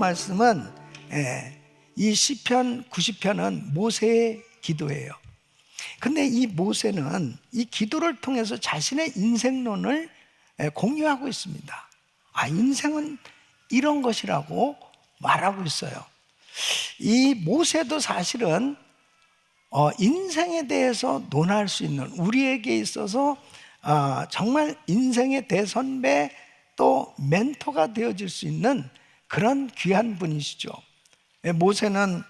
말씀은 이 시편 90편은 모세의 기도예요. 근데 이 모세는 이 기도를 통해서 자신의 인생론을 공유하고 있습니다. 인생은 이런 것이라고 말하고 있어요. 이 모세도 사실은 인생에 대해서 논할 수 있는, 우리에게 있어서 정말 인생의 대선배 또 멘토가 되어질 수 있는 그런 귀한 분이시죠. 모세는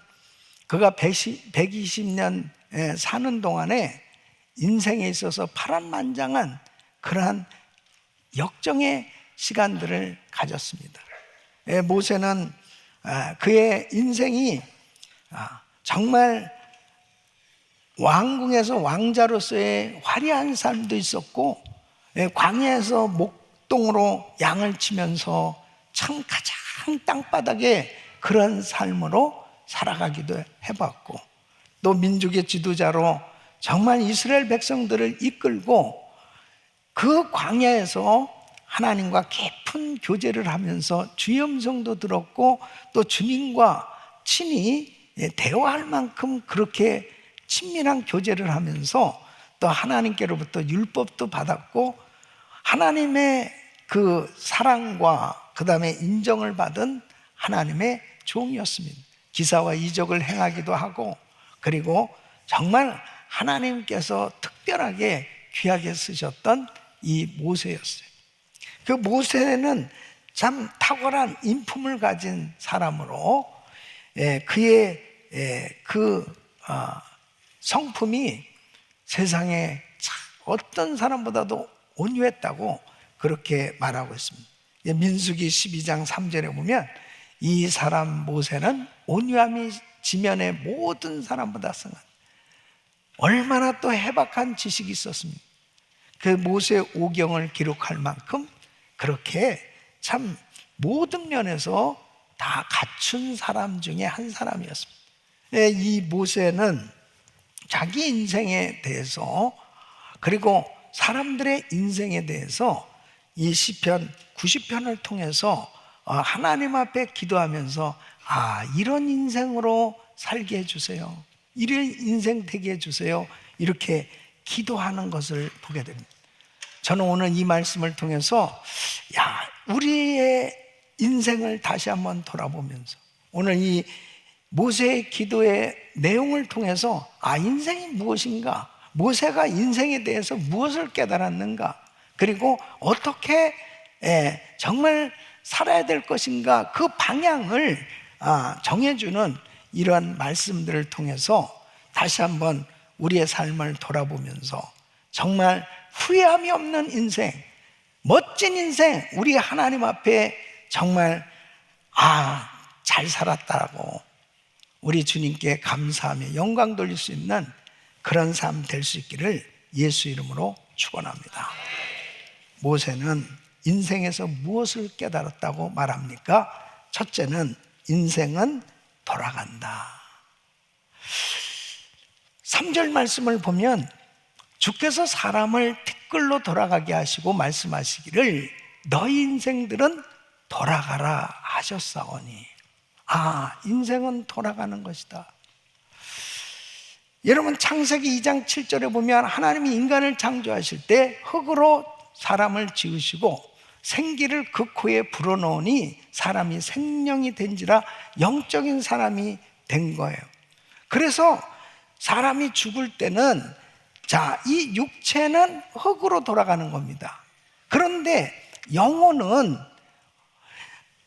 그가 120년 사는 동안에 인생에 있어서 파란만장한 그러한 역정의 시간들을 가졌습니다. 모세는 그의 인생이 정말 왕궁에서 왕자로서의 화려한 삶도 있었고, 광야에서 목동으로 양을 치면서 참 가장 땅바닥에 그런 삶으로 살아가기도 해봤고, 또 민족의 지도자로 정말 이스라엘 백성들을 이끌고 그 광야에서 하나님과 깊은 교제를 하면서 주의 음성도 들었고, 또 주님과 친히 대화할 만큼 그렇게 친밀한 교제를 하면서 또 하나님께로부터 율법도 받았고, 하나님의 그 사랑과 그 다음에 인정을 받은 하나님의 종이었습니다. 기사와 이적을 행하기도 하고, 그리고 정말 하나님께서 특별하게 귀하게 쓰셨던 이 모세였어요. 그 모세는 참 탁월한 인품을 가진 사람으로 그의 성품이 세상에 어떤 사람보다도 온유했다고 그렇게 말하고 있습니다. 민수기 12장 3절에 보면 이 사람 모세는 온유함이 지면의 모든 사람보다 승한, 얼마나 또 해박한 지식이 있었습니까? 그 모세 오경을 기록할 만큼 그렇게 참 모든 면에서 다 갖춘 사람 중에 한 사람이었습니다. 이 모세는 자기 인생에 대해서, 그리고 사람들의 인생에 대해서 이 시편 90편을 통해서 하나님 앞에 기도하면서 이런 인생으로 살게 해주세요, 이런 인생 되게 해주세요, 이렇게 기도하는 것을 보게 됩니다. 저는 오늘 이 말씀을 통해서 우리의 인생을 다시 한번 돌아보면서, 오늘 이 모세의 기도의 내용을 통해서 인생이 무엇인가, 모세가 인생에 대해서 무엇을 깨달았는가, 그리고 어떻게 정말 살아야 될 것인가, 그 방향을 정해주는 이러한 말씀들을 통해서 다시 한번 우리의 삶을 돌아보면서 정말 후회함이 없는 인생, 멋진 인생, 우리 하나님 앞에 정말 잘 살았다라고 우리 주님께 감사하며 영광 돌릴 수 있는 그런 삶 될 수 있기를 예수 이름으로 축원합니다. 모세는 인생에서 무엇을 깨달았다고 말합니까? 첫째는 인생은 돌아간다. 3절 말씀을 보면 주께서 사람을 티끌로 돌아가게 하시고 말씀하시기를 너희 인생들은 돌아가라 하셨사오니. 인생은 돌아가는 것이다. 여러분, 창세기 2장 7절에 보면 하나님이 인간을 창조하실 때 흙으로 사람을 지으시고 생기를 그 코에 불어넣으니 사람이 생명이 된지라 영적인 사람이 된 거예요. 그래서 사람이 죽을 때는 이 육체는 흙으로 돌아가는 겁니다. 그런데 영혼은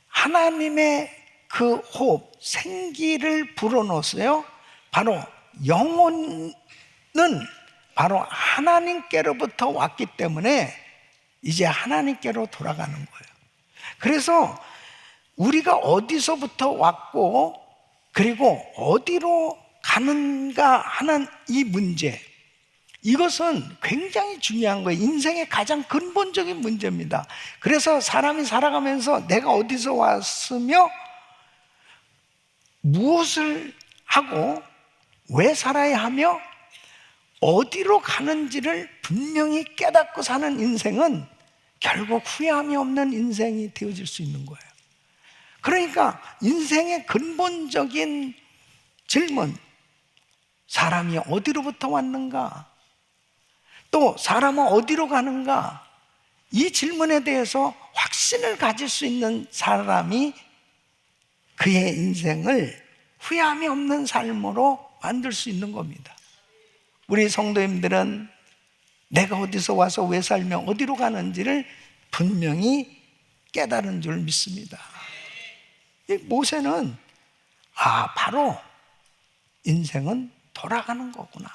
하나님의 그 호흡, 생기를 불어넣었어요. 바로 영혼은 바로 하나님께로부터 왔기 때문에 이제 하나님께로 돌아가는 거예요. 그래서 우리가 어디서부터 왔고 그리고 어디로 가는가 하는 이 문제, 이것은 굉장히 중요한 거예요. 인생의 가장 근본적인 문제입니다. 그래서 사람이 살아가면서 내가 어디서 왔으며 무엇을 하고 왜 살아야 하며 어디로 가는지를 분명히 깨닫고 사는 인생은 결국 후회함이 없는 인생이 되어질 수 있는 거예요. 그러니까 인생의 근본적인 질문, 사람이 어디로부터 왔는가? 또 사람은 어디로 가는가? 이 질문에 대해서 확신을 가질 수 있는 사람이 그의 인생을 후회함이 없는 삶으로 만들 수 있는 겁니다. 우리 성도님들은 내가 어디서 와서 왜 살며 어디로 가는지를 분명히 깨달은 줄 믿습니다. 이 모세는 바로 인생은 돌아가는 거구나,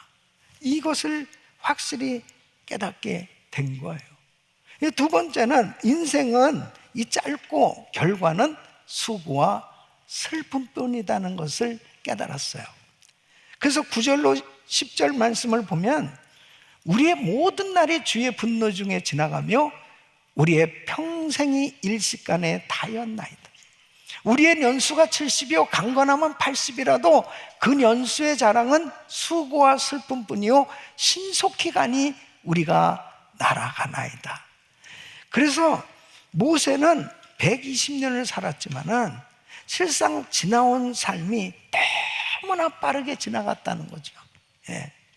이것을 확실히 깨닫게 된 거예요. 두 번째는 인생은 이 짧고 결과는 수고와 슬픔뿐이라는 것을 깨달았어요. 그래서 9절로 10절 말씀을 보면 우리의 모든 날이 주의 분노 중에 지나가며 우리의 평생이 일시간에 다였나이다. 우리의 연수가 70이요 강건하면 80이라도 그 연수의 자랑은 수고와 슬픔뿐이요 신속히 가니 우리가 날아가나이다. 그래서 모세는 120년을 살았지만은 실상 지나온 삶이 너무나 빠르게 지나갔다는 거죠.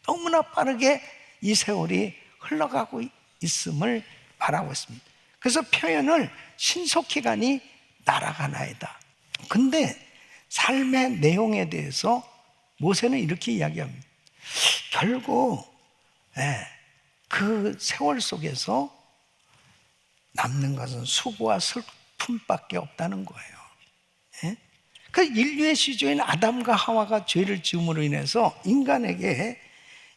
너무나 빠르게 이 세월이 흘러가고 있음을 말하고 있습니다. 그래서 표현을 신속히 가니 날아가나이다. 근데 삶의 내용에 대해서 모세는 이렇게 이야기합니다. 결국 그 세월 속에서 남는 것은 수고와 슬픔밖에 없다는 거예요. 그 인류의 시조인 아담과 하와가 죄를 지음으로 인해서 인간에게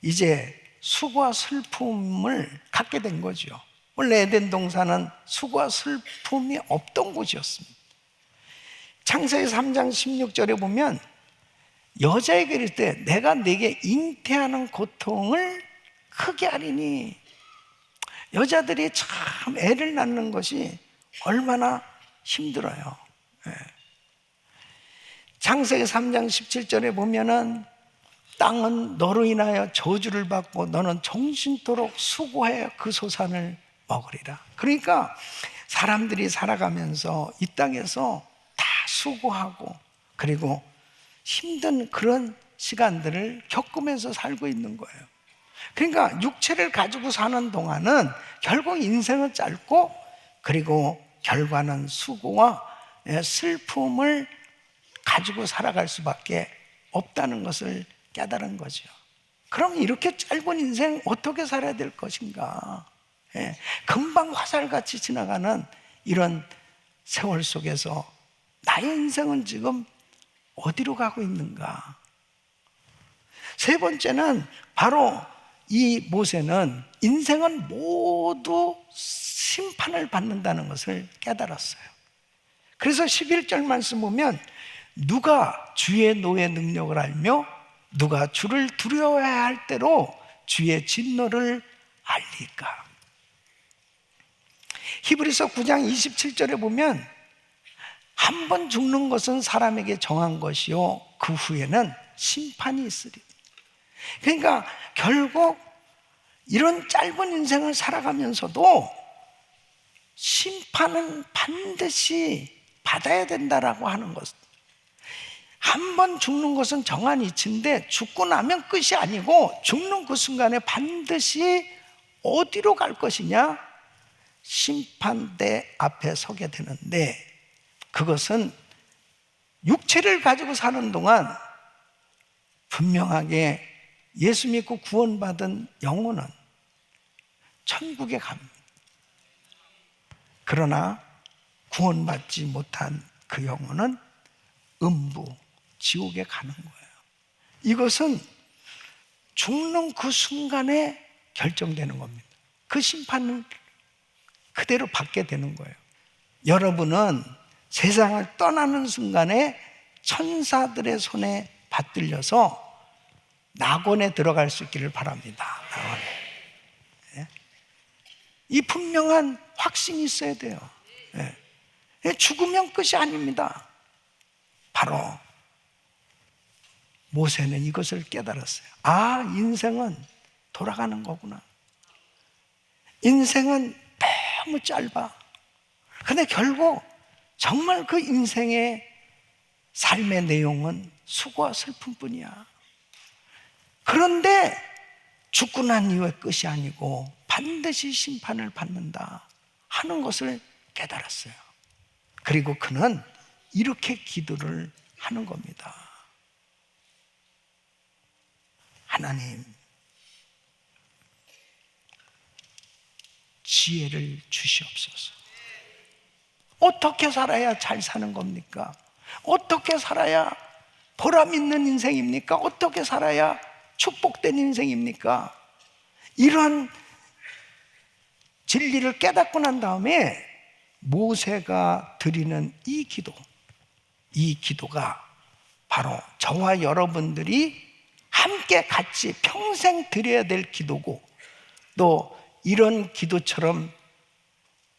이제 수고와 슬픔을 갖게 된 거죠. 원래 에덴 동산은 수고와 슬픔이 없던 곳이었습니다. 창세기 3장 16절에 보면 여자에게 이를 때 내가 네게 잉태하는 고통을 크게 하리니, 여자들이 참 애를 낳는 것이 얼마나 힘들어요. 창세기 3장 17절에 보면은 땅은 너로 인하여 저주를 받고 너는 정신토록 수고해 그 소산을 먹으리라. 그러니까 사람들이 살아가면서 이 땅에서 다 수고하고 그리고 힘든 그런 시간들을 겪으면서 살고 있는 거예요. 그러니까 육체를 가지고 사는 동안은 결국 인생은 짧고 그리고 결과는 수고와 슬픔을 가지고 살아갈 수밖에 없다는 것을 깨달은 거죠. 그럼 이렇게 짧은 인생 어떻게 살아야 될 것인가? 금방 화살같이 지나가는 이런 세월 속에서 나의 인생은 지금 어디로 가고 있는가? 세 번째는 바로 이 모세는 인생은 모두 심판을 받는다는 것을 깨달았어요. 그래서 11절 말씀 보면 누가 주의 노의 능력을 알며 누가 주를 두려워해야 할 때로 주의 진노를 알릴까? 히브리서 9장 27절에 보면 한 번 죽는 것은 사람에게 정한 것이요 그 후에는 심판이 있으리. 그러니까 결국 이런 짧은 인생을 살아가면서도 심판은 반드시 받아야 된다라고 하는 것. 한 번 죽는 것은 정한 이치인데 죽고 나면 끝이 아니고 죽는 그 순간에 반드시 어디로 갈 것이냐? 심판대 앞에 서게 되는데 그것은 육체를 가지고 사는 동안 분명하게 예수 믿고 구원받은 영혼은 천국에 갑니다. 그러나 구원받지 못한 그 영혼은 음부, 지옥에 가는 거예요. 이것은 죽는 그 순간에 결정되는 겁니다. 그 심판은 그대로 받게 되는 거예요. 여러분은 세상을 떠나는 순간에 천사들의 손에 받들려서 낙원에 들어갈 수 있기를 바랍니다. 낙원에. 이 분명한 확신이 있어야 돼요. 죽으면 끝이 아닙니다. 바로 모세는 이것을 깨달았어요. 인생은 돌아가는 거구나. 인생은 너무 짧아. 근데 결국 정말 그 인생의 삶의 내용은 수고와 슬픔뿐이야. 그런데 죽고 난 이후에 끝이 아니고 반드시 심판을 받는다 하는 것을 깨달았어요. 그리고 그는 이렇게 기도를 하는 겁니다. 하나님, 지혜를 주시옵소서. 어떻게 살아야 잘 사는 겁니까? 어떻게 살아야 보람 있는 인생입니까? 어떻게 살아야 축복된 인생입니까? 이런 진리를 깨닫고 난 다음에 모세가 드리는 이 기도가 바로 저와 여러분들이 함께 같이 평생 드려야 될 기도고, 또 이런 기도처럼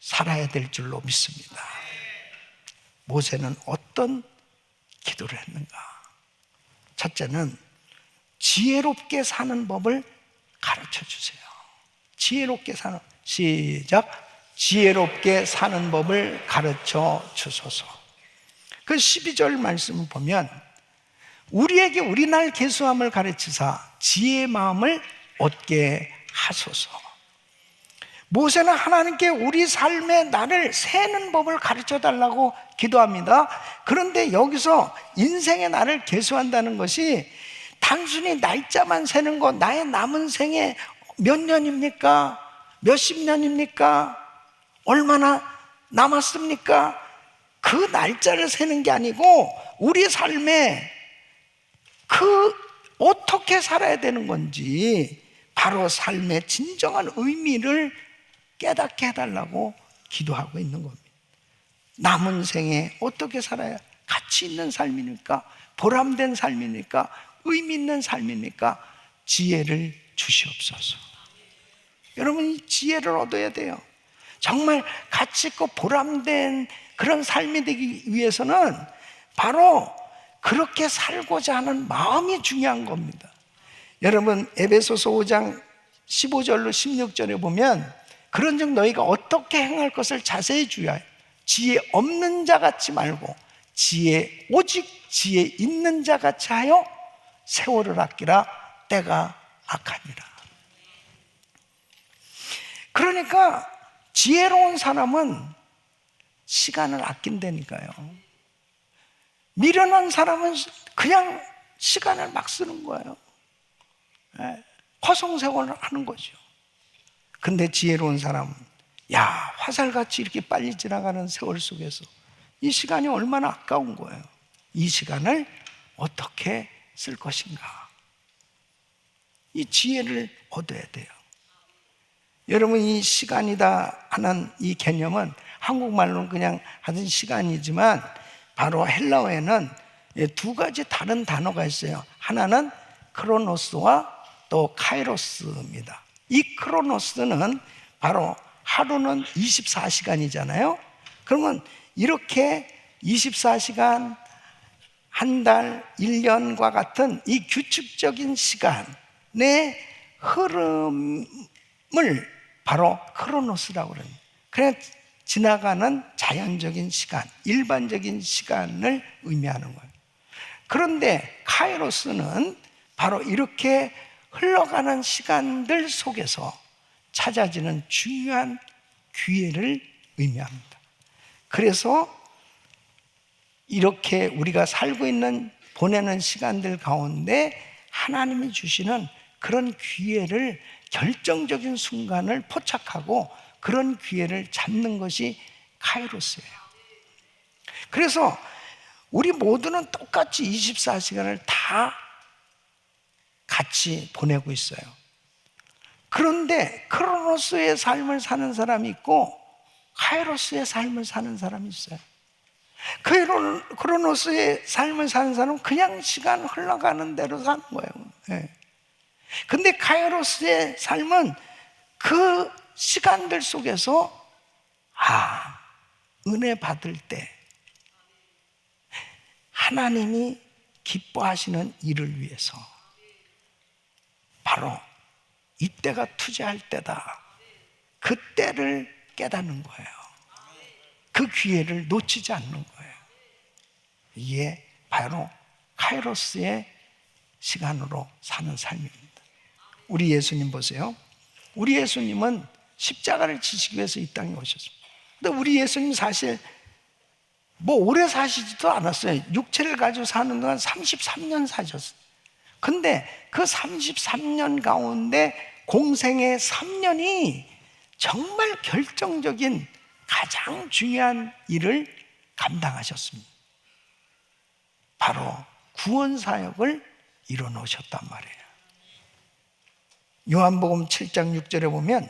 살아야 될 줄로 믿습니다. 모세는 어떤 기도를 했는가? 첫째는 지혜롭게 사는 법을 가르쳐 주세요. 지혜롭게 사는, 시작. 지혜롭게 사는 법을 가르쳐 주소서. 그 12절 말씀을 보면 우리에게 우리날 계수함을 가르치사 지혜의 마음을 얻게 하소서. 모세는 하나님께 우리 삶의 날을 세는 법을 가르쳐 달라고 기도합니다. 그런데 여기서 인생의 날을 계수한다는 것이 단순히 날짜만 세는 것, 나의 남은 생에 몇 년입니까? 몇십 년입니까? 얼마나 남았습니까? 그 날짜를 세는 게 아니고 우리 삶에 어떻게 살아야 되는 건지 바로 삶의 진정한 의미를 깨닫게 해달라고 기도하고 있는 겁니다. 남은 생에 어떻게 살아야 가치 있는 삶입니까? 보람된 삶입니까? 의미 있는 삶입니까? 지혜를 주시옵소서. 여러분, 이 지혜를 얻어야 돼요. 정말 가치 있고 보람된 그런 삶이 되기 위해서는 바로 그렇게 살고자 하는 마음이 중요한 겁니다. 여러분, 에베소서 5장 15절로 16절에 보면 그런즉 너희가 어떻게 행할 것을 자세히 주의하여 지혜 없는 자 같이 말고 오직 지혜 있는 자 같이 하여 세월을 아끼라. 때가 악하니라. 그러니까 지혜로운 사람은 시간을 아낀다니까요. 미련한 사람은 그냥 시간을 막 쓰는 거예요. 허송세월을 하는 거죠. 근데 지혜로운 사람은 화살같이 이렇게 빨리 지나가는 세월 속에서 이 시간이 얼마나 아까운 거예요. 이 시간을 어떻게 쓸 것인가? 이 지혜를 얻어야 돼요. 여러분, 이 시간이다 하는 이 개념은 한국말로는 그냥 하던 시간이지만 바로 헬라어에는 두 가지 다른 단어가 있어요. 하나는 크로노스와 또 카이로스입니다. 이 크로노스는 바로 하루는 24시간이잖아요. 그러면 이렇게 24시간, 한 달, 1년과 같은 이 규칙적인 시간의 흐름을 바로 크로노스라고 그래요. 그냥 지나가는 자연적인 시간, 일반적인 시간을 의미하는 거예요. 그런데 카이로스는 바로 이렇게 흘러가는 시간들 속에서 찾아지는 중요한 기회를 의미합니다. 그래서 이렇게 우리가 살고 있는, 보내는 시간들 가운데 하나님이 주시는 그런 기회를, 결정적인 순간을 포착하고 그런 기회를 잡는 것이 카이로스예요. 그래서 우리 모두는 똑같이 24시간을 다 같이 보내고 있어요. 그런데 크로노스의 삶을 사는 사람이 있고 카이로스의 삶을 사는 사람이 있어요. 크로노스의 삶을 사는 사람은 그냥 시간 흘러가는 대로 사는 거예요. 근데 카이로스의 삶은 그 시간들 속에서 은혜 받을 때 하나님이 기뻐하시는 일을 위해서 바로 이때가 투자할 때다. 그때를 깨닫는 거예요. 그 기회를 놓치지 않는 거예요. 이게 바로 카이로스의 시간으로 사는 삶입니다. 우리 예수님 보세요. 우리 예수님은 십자가를 지시기 위해서 이 땅에 오셨습니다. 근데 우리 예수님 사실 뭐 오래 사시지도 않았어요. 육체를 가지고 사는 동안 33년 사셨어요. 근데 그 33년 가운데 공생의 3년이 정말 결정적인 가장 중요한 일을 감당하셨습니다. 바로 구원 사역을 이뤄놓으셨단 말이에요. 요한복음 7장 6절에 보면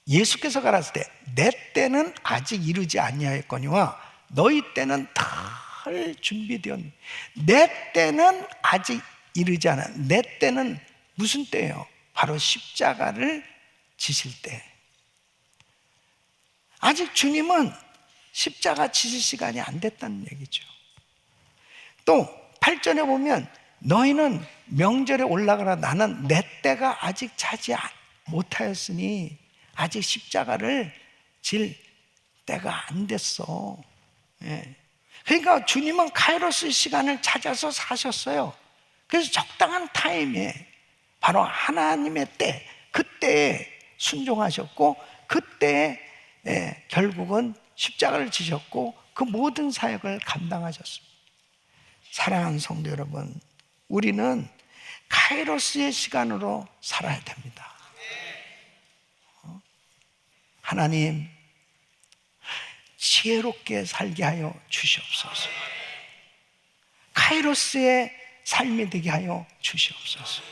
예수께서 가라사대 내 때는 아직 이르지 아니하였거니와 너희 때는 다 준비되었니. 내 때는 아직 이르지 않아. 내 때는 무슨 때예요? 바로 십자가를 지실 때. 아직 주님은 십자가 지실 시간이 안 됐다는 얘기죠. 또 8절에 보면 너희는 명절에 올라가라. 나는 내 때가 아직 차지 못하였으니 아직 십자가를 질 때가 안 됐어. 예. 그러니까 주님은 카이로스 시간을 찾아서 사셨어요. 그래서 적당한 타임에 바로 하나님의 때, 그때에 순종하셨고 그때에 결국은 십자가를 지셨고 그 모든 사역을 감당하셨습니다. 사랑하는 성도 여러분, 우리는 카이로스의 시간으로 살아야 됩니다. 하나님, 지혜롭게 살게 하여 주시옵소서. 카이로스의 삶이 되게 하여 주시옵소서.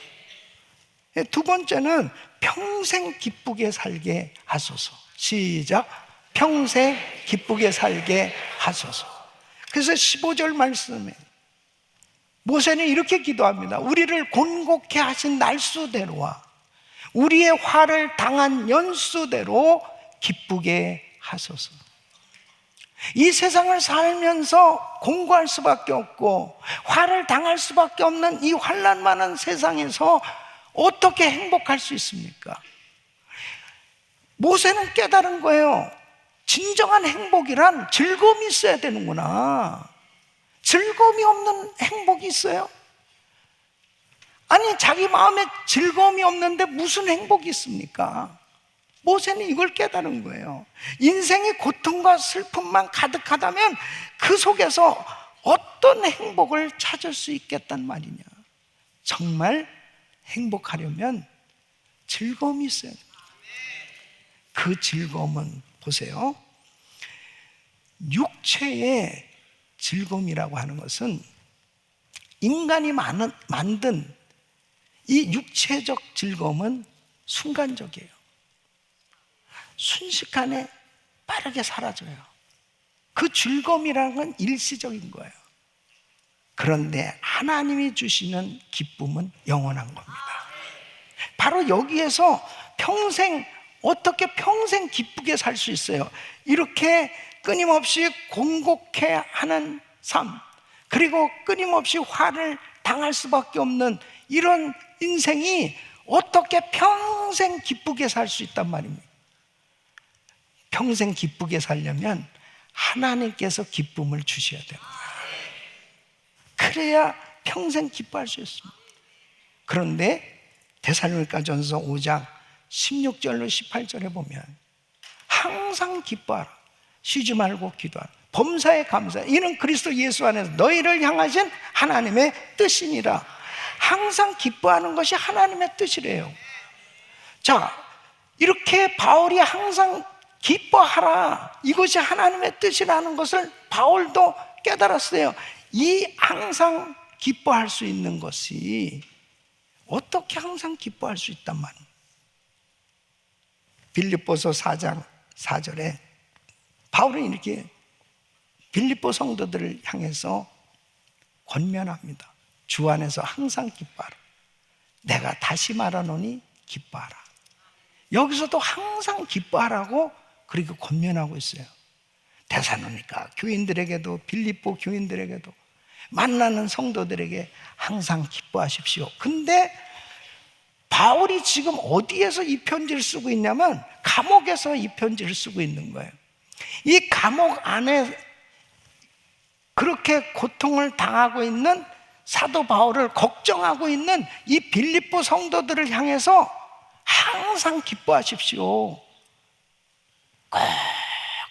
두 번째는 평생 기쁘게 살게 하소서. 시작. 평생 기쁘게 살게 하소서. 그래서 15절 말씀에 모세는 이렇게 기도합니다. 우리를 곤곡해 하신 날수대로와 우리의 화를 당한 연수대로 기쁘게 하소서. 이 세상을 살면서 공고할 수밖에 없고 화를 당할 수밖에 없는 이 환난 많은 세상에서 어떻게 행복할 수 있습니까? 모세는 깨달은 거예요. 진정한 행복이란 즐거움이 있어야 되는구나. 즐거움이 없는 행복이 있어요? 아니, 자기 마음에 즐거움이 없는데 무슨 행복이 있습니까? 모세는 이걸 깨달은 거예요. 인생의 고통과 슬픔만 가득하다면 그 속에서 어떤 행복을 찾을 수 있겠단 말이냐. 정말 행복하려면 즐거움이 있어야 됩니다. 그 즐거움은 보세요. 육체의 즐거움이라고 하는 것은 인간이 만든 이 육체적 즐거움은 순간적이에요. 순식간에 빠르게 사라져요. 그 즐거움이라는 건 일시적인 거예요. 그런데 하나님이 주시는 기쁨은 영원한 겁니다. 바로 여기에서 어떻게 평생 기쁘게 살 수 있어요? 이렇게 끊임없이 공곡해 하는 삶, 그리고 끊임없이 화를 당할 수밖에 없는 이런 인생이 어떻게 평생 기쁘게 살 수 있단 말입니까? 평생 기쁘게 살려면 하나님께서 기쁨을 주셔야 됩니다. 그래야 평생 기뻐할 수 있습니다. 그런데 데살로니가전서 5장 16절로 18절에 보면 항상 기뻐하라, 쉬지 말고 기도하라, 범사에 감사하라, 이는 그리스도 예수 안에서 너희를 향하신 하나님의 뜻이니라. 항상 기뻐하는 것이 하나님의 뜻이래요. 자, 이렇게 바울이 항상 기뻐하라, 이것이 하나님의 뜻이라는 것을 바울도 깨달았어요. 이 항상 기뻐할 수 있는 것이 어떻게 항상 기뻐할 수 있단 말이에요? 빌립보서 4장 4절에 바울은 이렇게 빌립보 성도들을 향해서 권면합니다. 주 안에서 항상 기뻐하라. 내가 다시 말하노니 기뻐하라. 여기서도 항상 기뻐하라고 그리고 권면하고 있어요. 데살로니가 교인들에게도 빌립보 교인들에게도 만나는 성도들에게 항상 기뻐하십시오. 근데 바울이 지금 어디에서 이 편지를 쓰고 있냐면 감옥에서 이 편지를 쓰고 있는 거예요. 이 감옥 안에 그렇게 고통을 당하고 있는 사도 바울을 걱정하고 있는 이 빌립보 성도들을 향해서 항상 기뻐하십시오. 꼭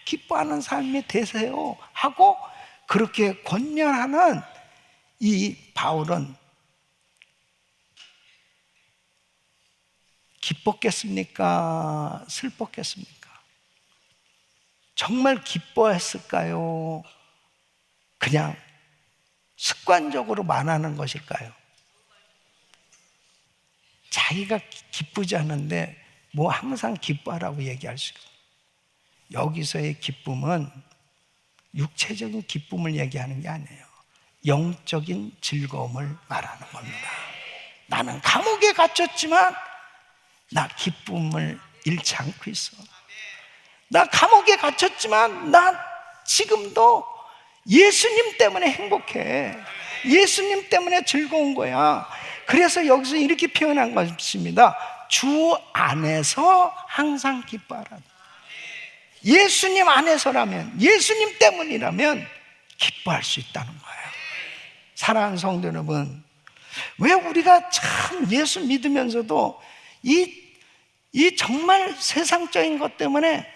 기뻐하는 삶이 되세요 하고 그렇게 권면하는 이 바울은 기뻤겠습니까? 슬펐겠습니까? 정말 기뻐했을까요? 그냥 습관적으로 말하는 것일까요? 자기가 기쁘지 않은데 뭐 항상 기뻐하라고 얘기할 수 있어요. 여기서의 기쁨은 육체적인 기쁨을 얘기하는 게 아니에요. 영적인 즐거움을 말하는 겁니다. 나는 감옥에 갇혔지만 나 기쁨을 잃지 않고 있어. 나 감옥에 갇혔지만 나 지금도 예수님 때문에 행복해. 예수님 때문에 즐거운 거야. 그래서 여기서 이렇게 표현한 것입니다. 주 안에서 항상 기뻐하라. 예수님 안에서라면, 예수님 때문이라면 기뻐할 수 있다는 거예요. 사랑하는 성도 여러분, 왜 우리가 참 예수 믿으면서도 이 정말 세상적인 것 때문에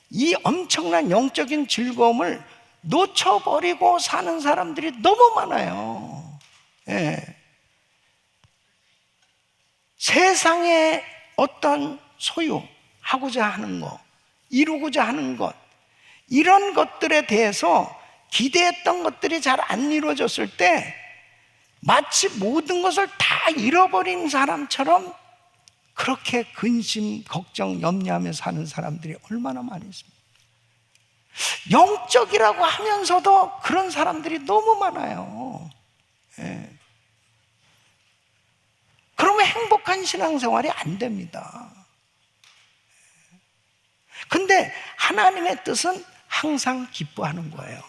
이 엄청난 영적인 즐거움을 놓쳐버리고 사는 사람들이 너무 많아요. 예. 세상의 어떤 소유하고자 하는 것, 이루고자 하는 것, 이런 것들에 대해서 기대했던 것들이 잘 안 이루어졌을 때 마치 모든 것을 다 잃어버린 사람처럼 그렇게 근심, 걱정, 염려하며 사는 사람들이 얼마나 많이 있습니까? 영적이라고 하면서도 그런 사람들이 너무 많아요. 예. 그러면 행복한 신앙생활이 안 됩니다. 근데 하나님의 뜻은 항상 기뻐하는 거예요.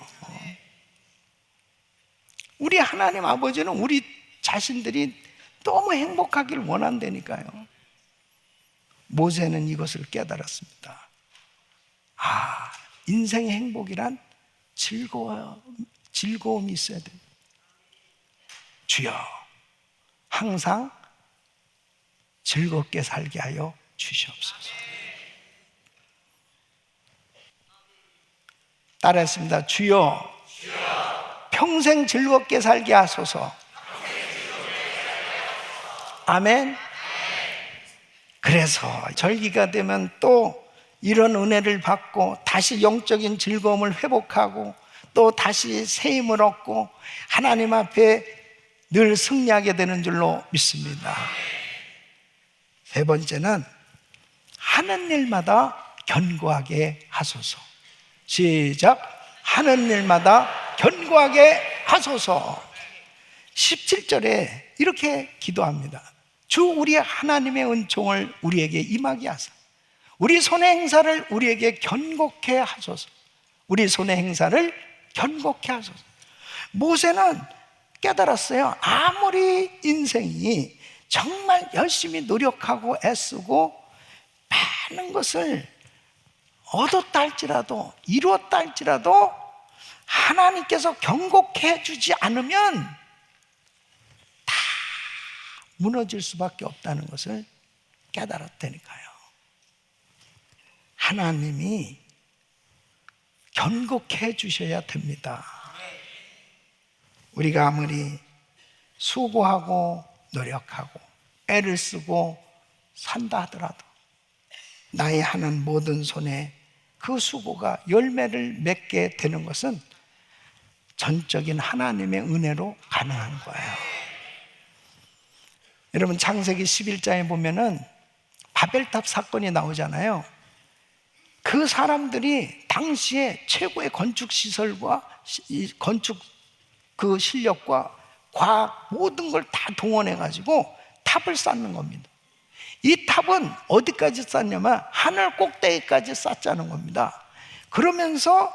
우리 하나님 아버지는 우리 자신들이 너무 행복하기를 원한다니까요. 모세는 이것을 깨달았습니다. 아, 인생의 행복이란 즐거움이 있어야 됩니다. 주여, 항상 즐겁게 살게 하여 주시옵소서. 따라했습니다. 주여, 평생 즐겁게 살게 하소서. 아멘. 그래서 절기가 되면 또 이런 은혜를 받고 다시 영적인 즐거움을 회복하고 또 다시 새 힘을 얻고 하나님 앞에 늘 승리하게 되는 줄로 믿습니다. 세 번째는 하는 일마다 견고하게 하소서. 시작. 하는 일마다 견고하게 하소서. 17절에 이렇게 기도합니다. 주 우리 하나님의 은총을 우리에게 임하게 하소서. 우리 손의 행사를 우리에게 견고케 하소서. 우리 손의 행사를 견고케 하소서. 모세는 깨달았어요. 아무리 인생이 정말 열심히 노력하고 애쓰고 많은 것을 얻었다 할지라도 이루었다 할지라도 하나님께서 견고케 해주지 않으면 다 무너질 수밖에 없다는 것을 깨달았다니까요. 하나님이 견고케 해주셔야 됩니다. 우리가 아무리 수고하고 노력하고 애를 쓰고 산다 하더라도 나의 하는 모든 손에 그 수고가 열매를 맺게 되는 것은 전적인 하나님의 은혜로 가능한 거예요. 여러분 창세기 11장에 보면은 바벨탑 사건이 나오잖아요. 그 사람들이 당시에 최고의 건축 시설과 건축 그 실력과 과학 모든 걸 다 동원해 가지고 탑을 쌓는 겁니다. 이 탑은 어디까지 쌓냐면 하늘 꼭대기까지 쌓자는 겁니다. 그러면서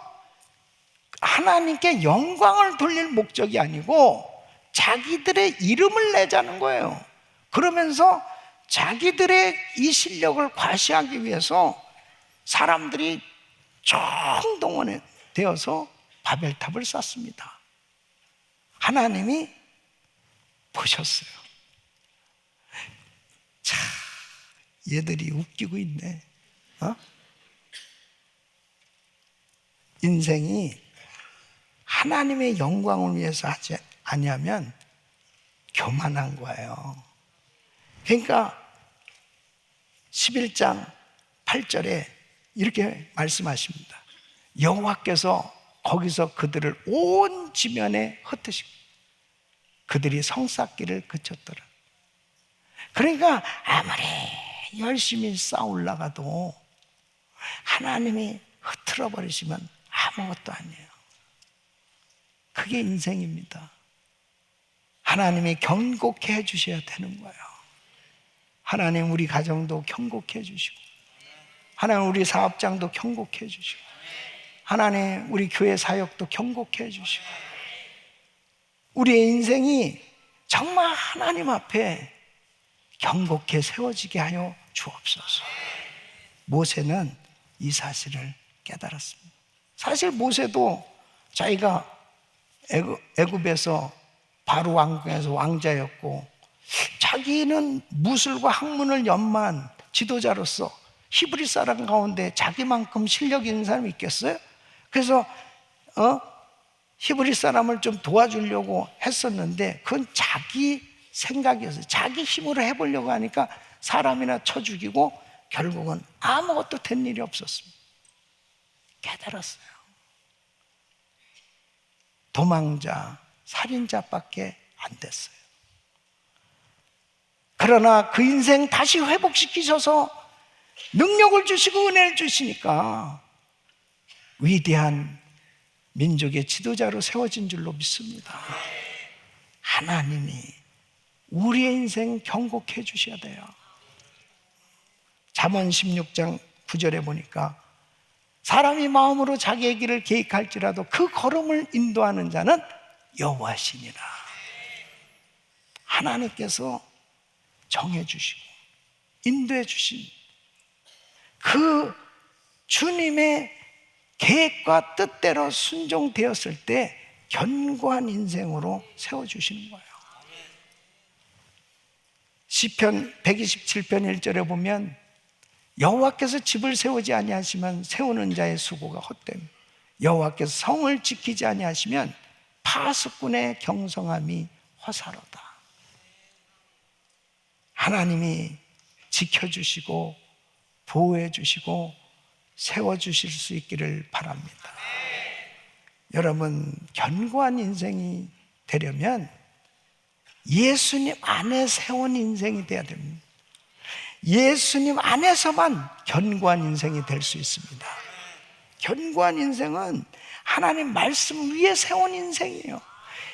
하나님께 영광을 돌릴 목적이 아니고 자기들의 이름을 내자는 거예요. 그러면서 자기들의 이 실력을 과시하기 위해서 사람들이 총동원에 되어서 바벨탑을 쌓습니다. 하나님이 보셨어요. 자, 얘들이 웃기고 있네. 인생이 하나님의 영광을 위해서 하지 아니하면 교만한 거예요. 그러니까 11장 8절에 이렇게 말씀하십니다. 여호와께서 거기서 그들을 온 지면에 흩으시고 그들이 성쌓기를 그쳤더라. 그러니까 아무리 열심히 쌓으려가도 하나님이 흐트러 버리시면 아무것도 아니에요. 그게 인생입니다. 하나님이 경고케 해주셔야 되는 거예요. 하나님 우리 가정도 경고케 해주시고, 하나님 우리 사업장도 경고케 해주시고, 하나님 우리 교회 사역도 경고케 해주시고, 우리의 인생이 정말 하나님 앞에 경고케 세워지게 하여 주옵소서. 모세는 이 사실을 깨달았습니다. 사실 모세도 자기가 애굽에서 바로 왕궁에서 왕자였고, 자기는 무술과 학문을 연마한 지도자로서 히브리 사람 가운데 자기만큼 실력 있는 사람이 있겠어요? 그래서 히브리 사람을 좀 도와주려고 했었는데 그건 자기 생각이었어요. 자기 힘으로 해보려고 하니까 사람이나 쳐 죽이고 결국은 아무것도 된 일이 없었습니다. 깨달았어요. 도망자, 살인자밖에 안 됐어요. 그러나 그 인생 다시 회복시키셔서 능력을 주시고 은혜를 주시니까 위대한 민족의 지도자로 세워진 줄로 믿습니다. 하나님이 우리의 인생 경고케 해주셔야 돼요. 잠언 16장 9절에 보니까 사람이 마음으로 자기의 길을 계획할지라도 그 걸음을 인도하는 자는 여호와시니라. 하나님께서 정해주시고 인도해주신 그 주님의 계획과 뜻대로 순종되었을 때 견고한 인생으로 세워주시는 거예요. 시편 127편 1절에 보면 여호와께서 집을 세우지 아니하시면 세우는 자의 수고가 헛됨, 여호와께서 성을 지키지 아니하시면 파수꾼의 경성함이 허사로다. 하나님이 지켜주시고 보호해주시고 세워주실 수 있기를 바랍니다. 여러분, 견고한 인생이 되려면 예수님 안에 세운 인생이 돼야 됩니다. 예수님 안에서만 견고한 인생이 될 수 있습니다. 견고한 인생은 하나님 말씀 위에 세운 인생이에요.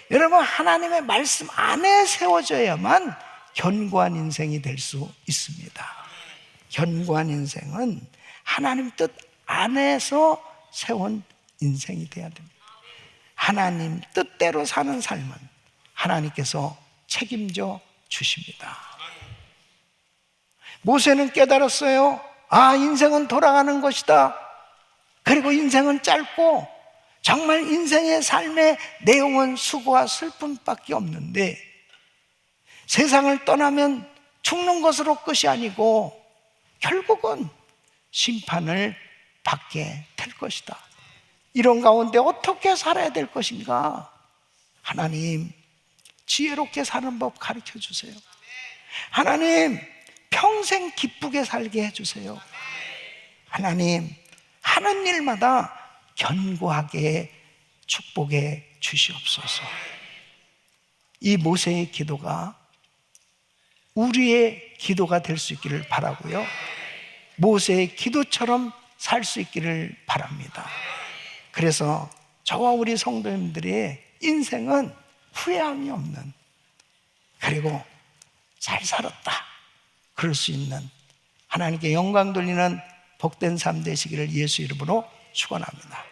여러분, 하나님의 말씀 안에 세워져야만 견고한 인생이 될 수 있습니다. 견고한 인생은 하나님 뜻 안에서 세운 인생이 돼야 됩니다. 하나님 뜻대로 사는 삶은 하나님께서 책임져 주십니다. 모세는 깨달았어요. 아, 인생은 돌아가는 것이다. 그리고 인생은 짧고 정말 인생의 삶의 내용은 수고와 슬픔밖에 없는데 세상을 떠나면 죽는 것으로 끝이 아니고 결국은 심판을 받게 될 것이다. 이런 가운데 어떻게 살아야 될 것인가? 하나님, 지혜롭게 사는 법 가르쳐 주세요. 하나님, 평생 기쁘게 살게 해주세요. 하나님, 하는 일마다 견고하게 축복해 주시옵소서. 이 모세의 기도가 우리의 기도가 될 수 있기를 바라고요, 모세의 기도처럼 살 수 있기를 바랍니다. 그래서 저와 우리 성도님들의 인생은 후회함이 없는, 그리고 잘 살았다 그럴 수 있는, 하나님께 영광 돌리는 복된 삶 되시기를 예수 이름으로 축원합니다.